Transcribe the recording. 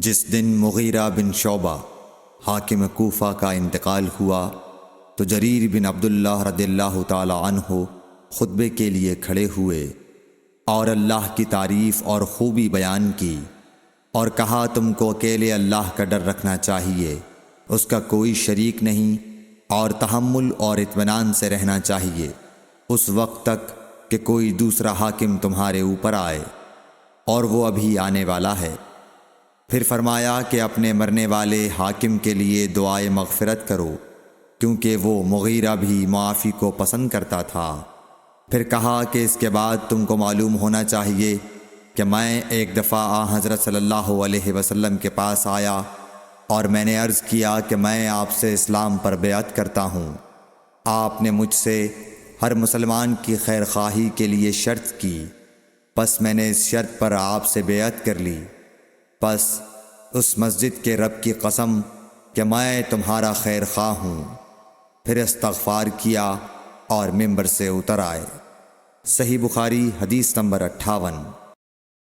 جس دن مغیرہ بن شعبہ حاکم کوفہ کا انتقال ہوا تو جریر بن عبداللہ رضی اللہ تعالی عنہ خطبے کے لیے کھڑے ہوئے اور اللہ کی تعریف اور خوبی بیان کی اور کہا تم کو اکیلے اللہ کا ڈر رکھنا چاہیے، اس کا کوئی شریک نہیں، اور تحمل اور اطمینان سے رہنا چاہیے اس وقت تک کہ کوئی دوسرا حاکم تمہارے اوپر آئے، اور وہ ابھی آنے والا ہے۔ پھر فرمایا کہ اپنے مرنے والے حاکم کے لیے دعائے مغفرت کرو، کیونکہ وہ مغیرہ بھی معافی کو پسند کرتا تھا۔ پھر کہا کہ اس کے بعد تم کو معلوم ہونا چاہیے کہ میں ایک دفعہ حضرت صلی اللہ علیہ وسلم کے پاس آیا اور میں نے عرض کیا کہ میں آپ سے اسلام پر بیعت کرتا ہوں۔ آپ نے مجھ سے ہر مسلمان کی خیر خواہی کے لیے شرط کی، پس میں نے اس شرط پر آپ سے بیعت کر لی۔ پس اس مسجد کے رب کی قسم کہ میں تمہارا خیر خواہ ہوں۔ پھر استغفار کیا اور ممبر سے اتر آئے۔ صحیح بخاری حدیث نمبر 58۔